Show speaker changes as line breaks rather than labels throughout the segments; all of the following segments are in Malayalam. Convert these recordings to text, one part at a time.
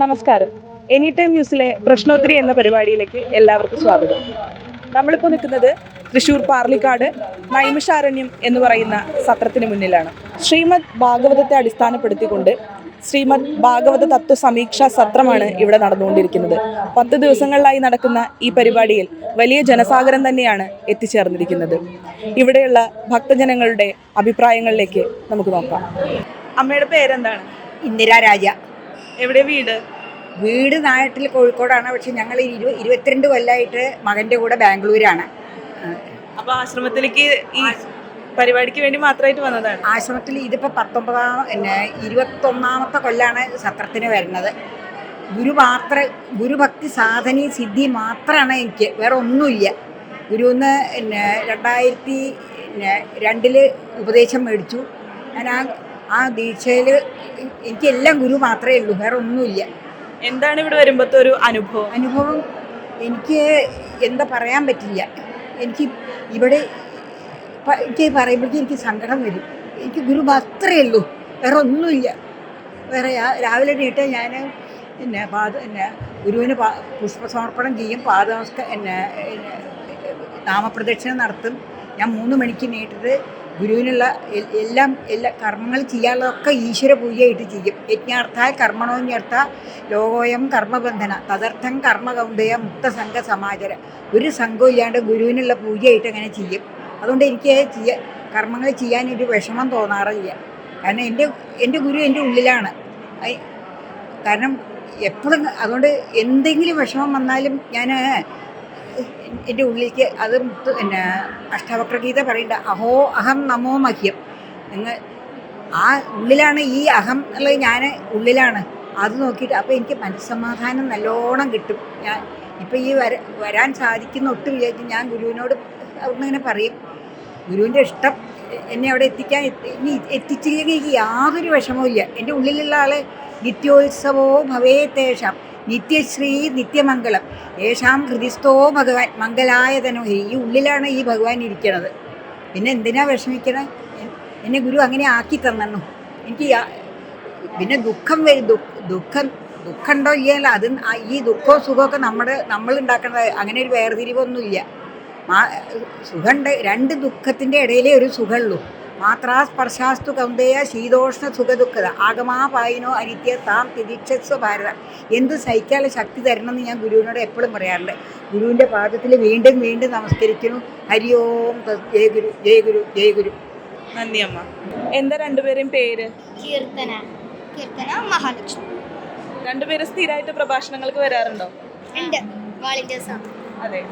നമസ്കാരം. എനി ടൈം ന്യൂസിലെ പ്രശ്നോത്തരി എന്ന പരിപാടിയിലേക്ക് എല്ലാവർക്കും സ്വാഗതം. നമ്മളിപ്പോൾ നിൽക്കുന്നത് തൃശ്ശൂർ പാർലിക്കാട് നൈമിഷാരണ്യം എന്ന് പറയുന്ന സത്രത്തിന് മുന്നിലാണ്. ശ്രീമദ് ഭാഗവതത്തെ അടിസ്ഥാനപ്പെടുത്തിക്കൊണ്ട് ശ്രീമദ് ഭാഗവത തത്വ സമീക്ഷാ സത്രമാണ് ഇവിടെ നടന്നുകൊണ്ടിരിക്കുന്നത്. 10 ദിവസങ്ങളിലായി നടക്കുന്ന ഈ പരിപാടിയിൽ വലിയ ജനസാഗരം തന്നെയാണ് എത്തിച്ചേർന്നിരിക്കുന്നത്. ഇവിടെയുള്ള ഭക്തജനങ്ങളുടെ അഭിപ്രായങ്ങളിലേക്ക് നമുക്ക് നോക്കാം. അമ്മയുടെ പേരെന്താണ്?
ഇന്ദിരാ രാജ.
എവിടെ വീട്?
വീട് നാട്ടിൽ കോഴിക്കോടാണ്. പക്ഷെ ഞങ്ങൾ 22 കൊല്ലമായിട്ട് മകൻ്റെ കൂടെ ബാംഗ്ലൂരാണ്.
അപ്പൊ ആശ്രമത്തിലേക്ക് ഈ പരിപാടിക്ക് വേണ്ടി മാത്രമായിട്ട് വന്നതാണ്?
ആശ്രമത്തിൽ ഇതിപ്പോൾ 21ാമത്തെ കൊല്ലാണ് സത്രത്തിന് വരുന്നത്. ഗുരുഭക്തി സാധന സിദ്ധി മാത്രമാണ് എനിക്ക്, വേറെ ഒന്നുമില്ല. ഗുരുന്ന് 2002 ഉപദേശം മേടിച്ചു. ഞാൻ ആ ദീക്ഷയിൽ എനിക്കെല്ലാം ഗുരു മാത്രമേ ഉള്ളൂ, വേറെ ഒന്നുമില്ല.
എന്താണ് ഇവിടെ വരുമ്പോഴത്തെ ഒരു അനുഭവം?
എനിക്ക് എന്താ പറയാൻ പറ്റില്ല. എനിക്ക് ഇവിടെ എനിക്ക് പറയുമ്പോഴേക്കും എനിക്ക് സങ്കടം വരും. എനിക്ക് ഗുരു മാത്രമേ ഉള്ളൂ, വേറെ ഒന്നുമില്ല. വേറെ രാവിലെ എണീറ്റ് ഞാൻ ഗുരുവിന് പുഷ്പസമർപ്പണം ചെയ്യും, നാമപ്രദക്ഷിണം നടത്തും. ഞാൻ 3 മണിക്ക് എണീറ്റിട്ട് ഗുരുവിനുള്ള എല്ലാ കർമ്മങ്ങൾ ചെയ്യാനുള്ളതൊക്കെ ഈശ്വര പൂജയായിട്ട് ചെയ്യും. യജ്ഞാർത്ഥായ കർമ്മണോന്യർത്ഥ ലോകോയം കർമ്മബന്ധന തദർത്ഥം കർമ്മകൗണ്ടയ മുക്തസംഘ സമാചര. ഒരു സംഘവും ഇല്ലാണ്ട് ഗുരുവിനുള്ള പൂജയായിട്ട് അങ്ങനെ ചെയ്യും. അതുകൊണ്ട് എനിക്ക് കർമ്മങ്ങൾ ചെയ്യാനൊരു വിഷമം തോന്നാറില്ല. കാരണം എൻ്റെ ഗുരു എൻ്റെ ഉള്ളിലാണ്. കാരണം എപ്പോഴും അതുകൊണ്ട് എന്തെങ്കിലും വിഷമം വന്നാലും ഞാൻ എൻ്റെ ഉള്ളിലേക്ക് അത് അഷ്ടാവക്രഗീത പറയേണ്ട അഹോ അഹം നമോ മഹ്യം. ആ ഉള്ളിലാണ് ഈ അഹം എന്നുള്ളത്, ഞാൻ ഉള്ളിലാണ്. അത് നോക്കിയിട്ട് അപ്പോൾ എനിക്ക് മനസ്സമാധാനം നല്ലോണം കിട്ടും. ഞാൻ ഇപ്പം ഈ വരാൻ സാധിക്കുന്ന ഒട്ടും വിചാരിച്ച് ഞാൻ ഗുരുവിനോട് അവിടുന്ന് പറയും. ഗുരുവിൻ്റെ ഇഷ്ടം എന്നെ അവിടെ എത്തിച്ചില്ലെങ്കിൽ എനിക്ക് യാതൊരു വിഷമവും ഇല്ല. എൻ്റെ ഉള്ളിലുള്ള ആളെ നിത്യോത്സവോ ഭവേത്തേഷാം നിത്യശ്രീ നിത്യമംഗളം യേശാം ഹൃദിസ്ഥോ ഭഗവാൻ മംഗലായതനോ. ഈ ഉള്ളിലാണ് ഈ ഭഗവാൻ ഇരിക്കണത്. പിന്നെ എന്തിനാ വിഷമിക്കണത്? എന്നെ ഗുരു അങ്ങനെ ആക്കി തന്നു. എനിക്ക് പിന്നെ ദുഃഖം ഉണ്ടോ ഇല്ലല്ലോ, അത് ഈ ദുഃഖവും സുഖമൊക്കെ നമ്മൾ ഉണ്ടാക്കണത്. അങ്ങനെ ഒരു വേർതിരിവൊന്നുമില്ല. സുഖമുണ്ട്, 2 ദുഃഖത്തിൻ്റെ ഇടയിലേ ഒരു സുഖമുള്ളൂ. മാത്രാ സ്പർശാസ്തു കൗന്ദേയ ശീതോഷ്ണ സുഖദുഃഖത ആഗമാപായിനോ അനിത്യ താം തിദീക്ഷസ്വ ഭാരത. എന്ത് സഹിക്കാനുള്ള ശക്തി തരണമെന്ന് ഞാൻ ഗുരുവിനോട് എപ്പോഴും പറയാറുണ്ട്. ഗുരുവിൻ്റെ പാദത്തിൽ വീണ്ടും വീണ്ടും നമസ്കരിക്കുന്നു. ഹരി ഓം ജയ ഗുരു ജയ ഗുരു ജയ ഗുരു.
നന്ദി അമ്മ. എന്താ രണ്ടുപേരും പേര്?
കീർത്തന മഹാലക്ഷ്മി.
രണ്ടുപേരും സ്ഥിരമായിട്ട് പ്രഭാഷണങ്ങൾക്ക് വരാറുണ്ടോ?
ഉണ്ട്, വോളണ്ടിയേഴ്സ് ആണ്.
അതെ.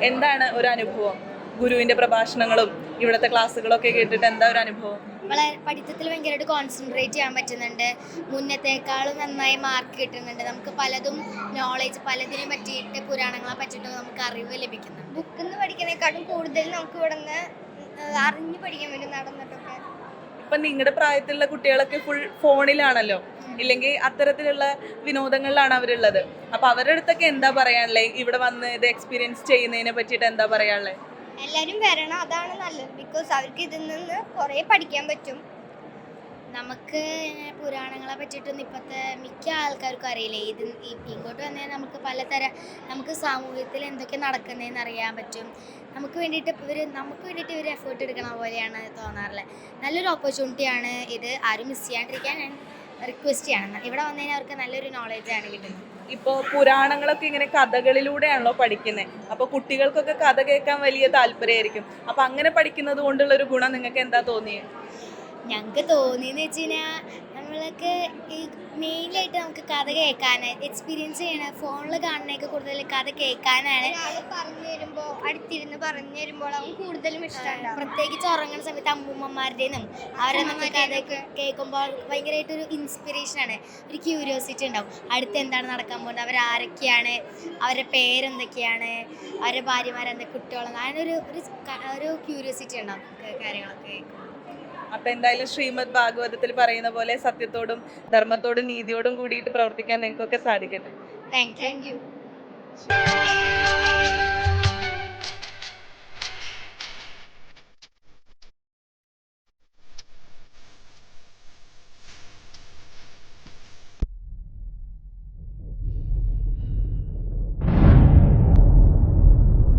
എന്താണ് ഒരു അനുഭവം? ഗുരുവിന്റെ പ്രഭാഷണങ്ങളും ഇവിടുത്തെ ക്ലാസ്സുകളൊക്കെ കേട്ടിട്ട് എന്താ ഒരു അനുഭവം?
വളരെ പഠിത്തത്തിൽ ഭയങ്കരമായിട്ട് കോൺസെൻട്രേറ്റ് ചെയ്യാൻ പറ്റുന്നുണ്ട്. മുന്നത്തേക്കാളും നന്നായി മാർക്ക് കിട്ടുന്നുണ്ട്. നമുക്ക് പലതും നോളേജ്, പലതിനെ പറ്റിയിട്ട് പുരാണങ്ങളെ പറ്റിയിട്ട് നമുക്ക് അറിവ് ലഭിക്കുന്നുണ്ട്. ബുക്കിൽ നിന്ന് പഠിക്കുന്നതിനേക്കാളും കൂടുതൽ നമുക്ക് ഇവിടെ നിന്ന് അറിഞ്ഞ് പഠിക്കാൻ വേണ്ടി നടന്നിട്ടൊക്കെ.
ഇപ്പൊ നിങ്ങളുടെ പ്രായത്തിലുള്ള കുട്ടികളൊക്കെ ഫുൾ ഫോണിലാണല്ലോ, ഇല്ലെങ്കിൽ അത്തരത്തിലുള്ള വിനോദങ്ങളിലാണ് അവരുള്ളത്. അപ്പൊ അവരുടെ അടുത്തൊക്കെ എന്താ പറയാനുള്ളത്? ഇവിടെ വന്ന് ഇത് എക്സ്പീരിയൻസ് ചെയ്യുന്നതിനെ പറ്റിയിട്ട് എന്താ പറയാനുള്ളത്?
എല്ലാവരും വരണം, അതാണ് നല്ലത്. ബിക്കോസ് അവർക്ക് ഇതിൽ നിന്ന് കുറേ പഠിക്കാൻ പറ്റും. നമുക്ക് പുരാണങ്ങളെ പറ്റിയിട്ടൊന്നും ഇപ്പോഴത്തെ മിക്ക ആൾക്കാർക്കും അറിയില്ല. ഇങ്ങോട്ട് വന്നാൽ നമുക്ക് സാമൂഹ്യത്തിൽ എന്തൊക്കെ നടക്കുന്നതെന്ന് അറിയാൻ പറ്റും. നമുക്ക് വേണ്ടിയിട്ട് ഇവർ എഫേർട്ട് എടുക്കണ പോലെയാണ് തോന്നാറുള്ളത്. നല്ലൊരു ഓപ്പർച്യൂണിറ്റിയാണ് ഇത്. ആരും മിസ് ചെയ്യാണ്ടിരിക്കാൻ ഞാൻ റിക്വസ്റ്റ് ചെയ്യണം. ഇവിടെ വന്നു കഴിഞ്ഞാൽ അവർക്ക് നല്ലൊരു നോളേജാണ് കിട്ടുന്നത്.
ഇപ്പോൾ പുരാണങ്ങളൊക്കെ ഇങ്ങനെ കഥകളിലൂടെയാണല്ലോ പഠിക്കുന്നത്. അപ്പോൾ കുട്ടികൾക്കൊക്കെ കഥ കേൾക്കാൻ വലിയ താല്പര്യമായിരിക്കും. അപ്പോൾ അങ്ങനെ പഠിക്കുന്നത് കൊണ്ടുള്ളൊരു ഗുണം നിങ്ങൾക്ക് എന്താ തോന്നിയത്?
ഞങ്ങൾക്ക് തോന്നിയെന്ന് വെച്ച് കഴിഞ്ഞാൽ നമ്മൾക്ക് ഈ മെയിനായിട്ട് നമുക്ക് കഥ കേൾക്കാൻ എക്സ്പീരിയൻസ് ചെയ്യണം. ഫോണിൽ കാണുന്നതൊക്കെ കൂടുതൽ കഥ കേൾക്കാനാണ്. അടുത്തിരുന്ന് പറഞ്ഞു തരുമ്പോൾ അവൻ കൂടുതലും ഇഷ്ടമാണ്. പ്രത്യേകിച്ച് ഉറങ്ങുന്ന സമയത്ത് അമ്മൂമ്മമാരുടേന്നും അവരെ നമുക്ക് കഥ കേൾക്കുമ്പോൾ ഭയങ്കരമായിട്ടൊരു ഇൻസ്പിറേഷനാണ്. ഒരു ക്യൂരിയോസിറ്റി ഉണ്ടാവും. അടുത്ത് എന്താണ് നടക്കാൻ പോകുന്നത്, അവരാരൊക്കെയാണ്, അവരുടെ പേരെന്തൊക്കെയാണ്, അവരുടെ ഭാര്യമാരെന്തൊക്കെ, കുട്ടികളെന്ന്, അങ്ങനെ ഒരു ക്യൂരിയോസിറ്റി ഉണ്ടാവും കാര്യങ്ങളൊക്കെ കേൾക്കുമ്പോൾ.
അപ്പൊ എന്തായാലും ശ്രീമദ് ഭാഗവതത്തിൽ പറയുന്ന പോലെ സത്യത്തോടും ധർമ്മത്തോടും നീതിയോടും കൂടിയിട്ട് പ്രവർത്തിക്കാൻ നിങ്ങൾക്കൊക്കെ സാധിക്കട്ടെ.
Thank you.